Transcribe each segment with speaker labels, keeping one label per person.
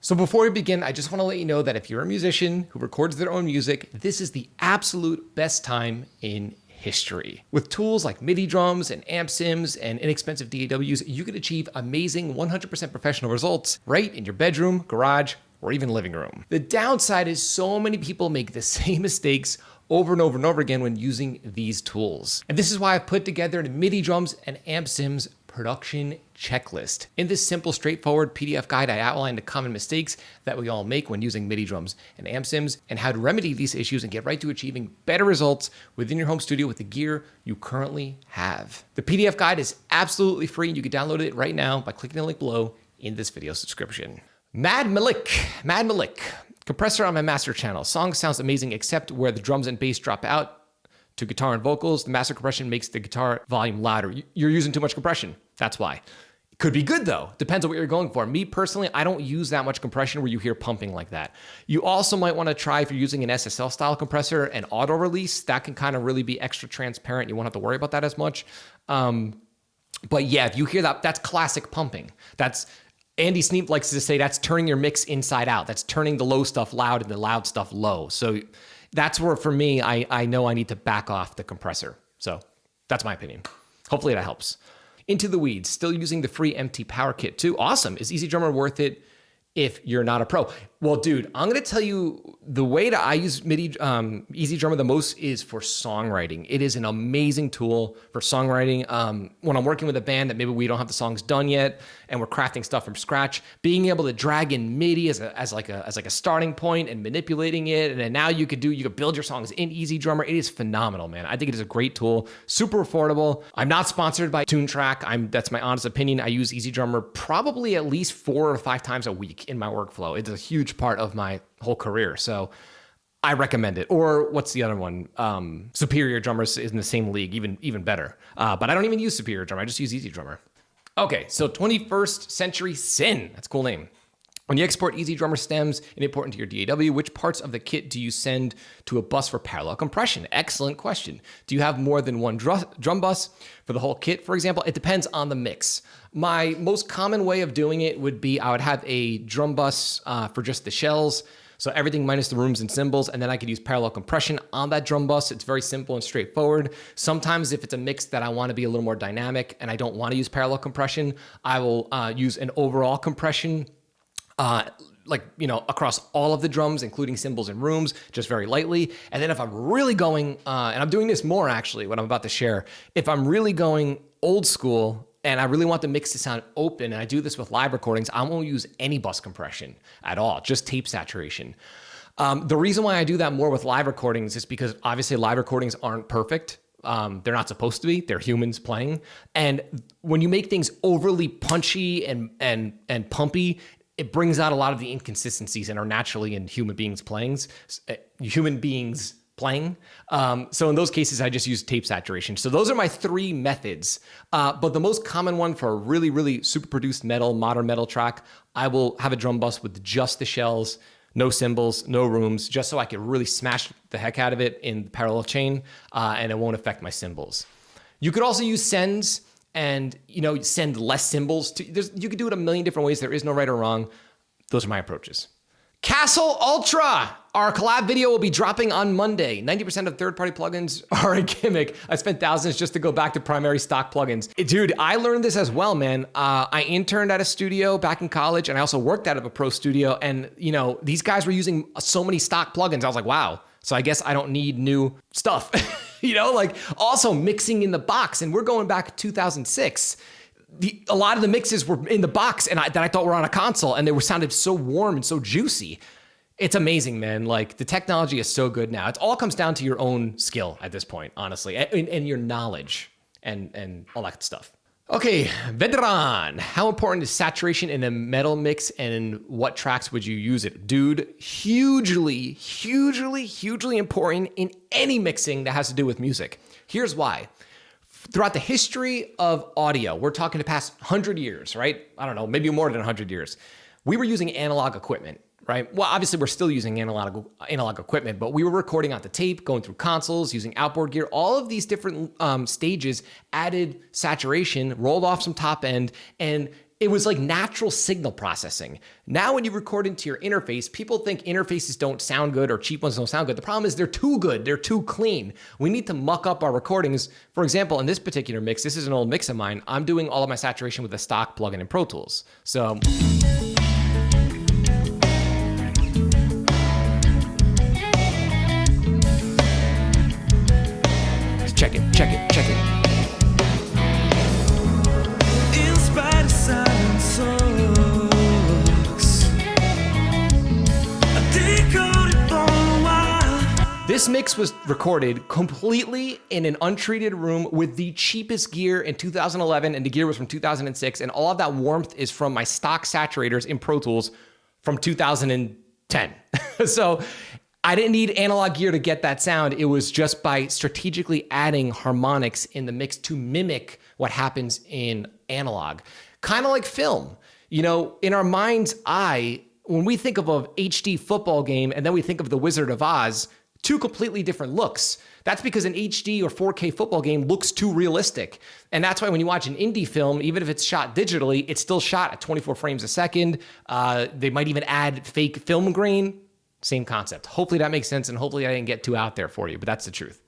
Speaker 1: So before we begin, I just want to let you know that if you're a musician who records their own music, this is the absolute best time in history. With tools like MIDI drums and amp sims and inexpensive DAWs, you can achieve amazing 100% professional results right in your bedroom, garage, or even living room. The downside is so many people make the same mistakes over and over and over again when using these tools. And this is why I've put together a MIDI drums and amp sims production checklist. In this simple, straightforward PDF guide, I outline the common mistakes that we all make when using MIDI drums and amp sims and how to remedy these issues and get right to achieving better results within your home studio with the gear you currently have. The PDF guide is absolutely free and you can download it right now by clicking the link below in this video subscription. Malik Compressor on my master channel. Song sounds amazing except where the drums and bass drop out to guitar and vocals. The master compression makes the guitar volume louder. You're using too much compression. That's why. It could be good though. Depends on what you're going for. Me personally, I don't use that much compression where you hear pumping like that. You also might want to try, if you're using an SSL style compressor, an auto release. That can kind of really be extra transparent. You won't have to worry about that as much. But yeah, if you hear that, that's classic pumping. That's Andy Sneap likes to say that's turning your mix inside out. That's turning the low stuff loud and the loud stuff low. So that's where, for me, I know I need to back off the compressor. So that's my opinion. Hopefully that helps. Into the weeds, still using the free MT Power Kit too. Awesome. Is EZdrummer worth it if you're not a pro? Well, dude, I'm going to tell you the way that I use EZdrummer the most is for songwriting. It is an amazing tool for songwriting. When I'm working with a band that maybe we don't have the songs done yet and we're crafting stuff from scratch, being able to drag in MIDI as like a starting point and manipulating it. And then now you could build your songs in EZdrummer. It is phenomenal, man. I think it is a great tool, super affordable. I'm not sponsored by TuneTrack. That's my honest opinion. I use EZdrummer probably at least 4 or 5 times a week in my workflow. It's a huge part of my whole career. So I recommend it. Or what's the other one? Superior Drummers is in the same league, even better. But I don't even use Superior Drummer. I just use EZdrummer. Okay, so 21st Century Sin. That's a cool name. When you export EZdrummer stems and import into your DAW, which parts of the kit do you send to a bus for parallel compression? Excellent question. Do you have more than one drum bus for the whole kit, for example? It depends on the mix. My most common way of doing it would be I would have a drum bus for just the shells, so everything minus the rooms and cymbals, and then I could use parallel compression on that drum bus. It's very simple and straightforward. Sometimes if it's a mix that I want to be a little more dynamic and I don't want to use parallel compression, I will use an overall compression across all of the drums, including cymbals and rooms, just very lightly. And then if I'm really going, and I'm doing this more actually, what I'm about to share, if I'm really going old school and I really want the mix to sound open, and I do this with live recordings, I won't use any bus compression at all, just tape saturation. The reason why I do that more with live recordings is because obviously live recordings aren't perfect. They're not supposed to be. They're humans playing. And when you make things overly punchy and pumpy, it brings out a lot of the inconsistencies that are naturally in human beings playing. So in those cases, I just use tape saturation. So those are my 3 methods. But the most common one for a really, really super produced metal, modern metal track, I will have a drum bus with just the shells, no cymbals, no rooms, just so I can really smash the heck out of it in the parallel chain, and it won't affect my cymbals. You could also use sends and send less cymbals. You could do it a million different ways. There is no right or wrong. Those are my approaches. Castle Ultra! Our collab video will be dropping on Monday. 90% of third-party plugins are a gimmick. I spent thousands just to go back to primary stock plugins. Dude, I learned this as well, man. I interned at a studio back in college, and I also worked out of a pro studio. And, these guys were using so many stock plugins. I was like, wow. So I guess I don't need new stuff. Also mixing in the box. And we're going back to 2006. A lot of the mixes were in the box that I thought were on a console, and they sounded so warm and so juicy. It's amazing, man. The technology is so good now. It all comes down to your own skill at this point, honestly, and your knowledge and all that stuff. Okay, Vedran, how important is saturation in a metal mix, and in what tracks would you use it? Dude, hugely, hugely, hugely important in any mixing that has to do with music. Here's why. Throughout the history of audio, we're talking the past 100 years, right? I don't know, maybe more than 100 years. We were using analog equipment, right? Well, obviously we're still using analog equipment, but we were recording on the tape, going through consoles, using outboard gear. All of these different stages added saturation, rolled off some top end, and it was like natural signal processing. Now when you record into your interface, people think interfaces don't sound good or cheap ones don't sound good. The problem is they're too good. They're too clean. We need to muck up our recordings. For example, in this particular mix, this is an old mix of mine. I'm doing all of my saturation with a stock plugin in Pro Tools. So check it, check it, check it. This mix was recorded completely in an untreated room with the cheapest gear in 2011, and the gear was from 2006, and all of that warmth is from my stock saturators in Pro Tools from 2010. So I didn't need analog gear to get that sound. It was just by strategically adding harmonics in the mix to mimic what happens in analog. Kind of like film. You know, in our mind's eye, when we think of an HD football game and then we think of The Wizard of Oz, two completely different looks. That's because an HD or 4K football game looks too realistic. And that's why when you watch an indie film, even if it's shot digitally, it's still shot at 24 frames a second. They might even add fake film grain. Same concept. Hopefully that makes sense, and hopefully I didn't get too out there for you, but that's the truth.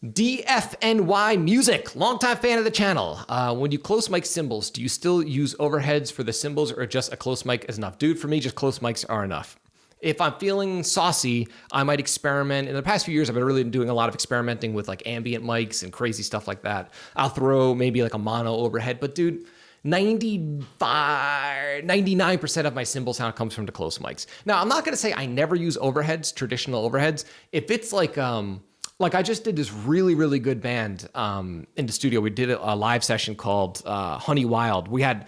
Speaker 1: DFNYmusic, longtime fan of the channel. When you close mic cymbals, do you still use overheads for the cymbals, or just a close mic is enough? Dude, for me, just close mics are enough. If I'm feeling saucy, I might experiment. In the past few years, I've been really doing a lot of experimenting with like ambient mics and crazy stuff like that. I'll throw maybe like a mono overhead, but dude, 99% of my cymbal sound comes from the close mics. Now, I'm not gonna say I never use overheads, traditional overheads. If it's like I just did this really, really good band in the studio. We did a live session called Honey Wild. We had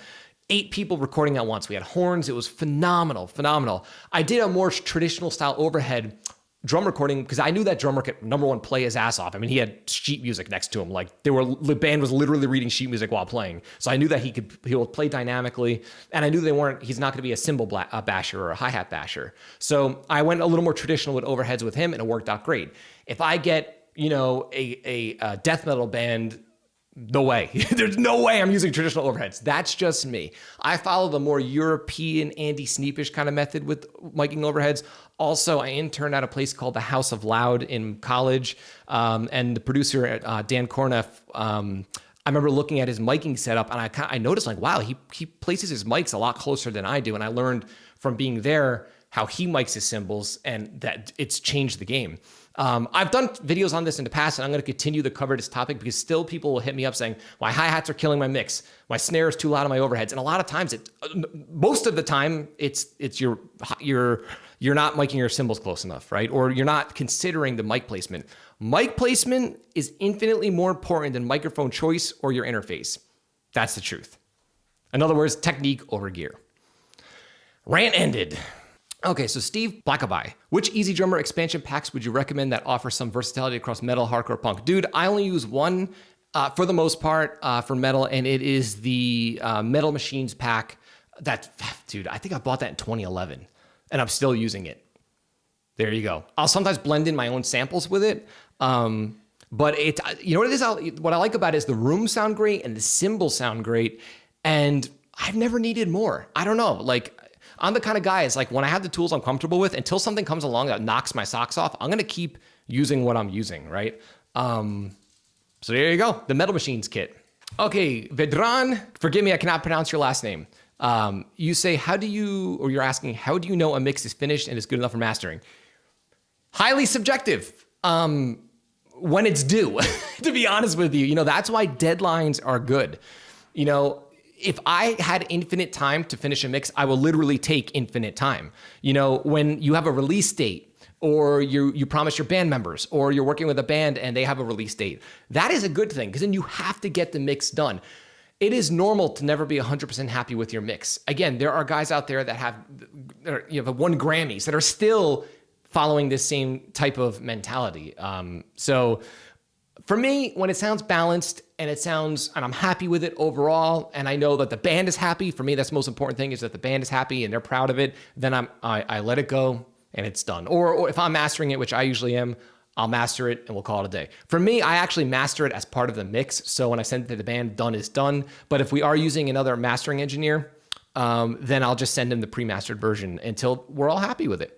Speaker 1: 8 people recording at once. We had horns. It was phenomenal, phenomenal. I did a more traditional style overhead drum recording because I knew that drummer could, number one, play his ass off. I mean, he had sheet music next to him. Like the band was literally reading sheet music while playing. So I knew that he would play dynamically, and I knew he's not going to be a cymbal basher or a hi-hat basher. So I went a little more traditional with overheads with him, and it worked out great. If I get, you know, a death metal band, no way. There's no way I'm using traditional overheads. That's just me. I follow the more European Andy Sneapish kind of method with miking overheads. Also, I interned at a place called the House of Loud in college. And the producer, Dan Corneff, I remember looking at his miking setup, and I noticed like, wow, he places his mics a lot closer than I do. And I learned from being there how he mics his cymbals, and that it's changed the game. I've done videos on this in the past, and I'm going to continue to cover this topic because still people will hit me up saying, my hi-hats are killing my mix. My snare is too loud on my overheads. And a lot of times, most of the time, it's you're not miking your cymbals close enough, right? Or you're not considering the mic placement. Mic placement is infinitely more important than microphone choice or your interface. That's the truth. In other words, technique over gear. Rant ended. Okay, so Steve, blackaby. Which EZdrummer expansion packs would you recommend that offer some versatility across metal, hardcore, punk? Dude, I only use one for the most part for metal, and it is the Metal Machines pack. Dude, I think I bought that in 2011, and I'm still using it. There you go. I'll sometimes blend in my own samples with it, but you know what it is? What I like about it is the rooms sound great and the cymbals sound great, and I've never needed more. I don't know, like, I'm the kind of guy, it's like when I have the tools I'm comfortable with, until something comes along that knocks my socks off, I'm going to keep using what I'm using, right? So there you go, the Metal Machines kit. Okay, Vedran, forgive me, I cannot pronounce your last name. You say, you're asking, how do you know a mix is finished and is good enough for mastering? Highly subjective. When it's due, to be honest with you. You know, that's why deadlines are good. You know, if I had infinite time to finish a mix, I will literally take infinite time. You know, when you have a release date, or you promise your band members, or you're working with a band and they have a release date, that is a good thing, because then you have to get the mix done. It is normal to never be 100% happy with your mix. Again, there are guys out there that have won Grammys that are still following this same type of mentality. So for me, when it sounds balanced and I'm happy with it overall, and I know that the band is happy, for me, that's the most important thing, is that the band is happy and they're proud of it, then I let it go and it's done. Or if I'm mastering it, which I usually am, I'll master it and we'll call it a day. For me, I actually master it as part of the mix. So when I send it to the band, done is done. But if we are using another mastering engineer, then I'll just send him the pre-mastered version until we're all happy with it.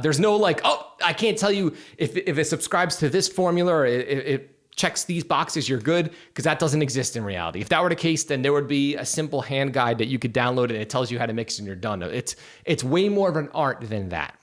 Speaker 1: There's no like, oh, I can't tell you if it subscribes to this formula or it checks these boxes, you're good, because that doesn't exist in reality. If that were the case, then there would be a simple hand guide that you could download and it tells you how to mix and you're done. It's way more of an art than that.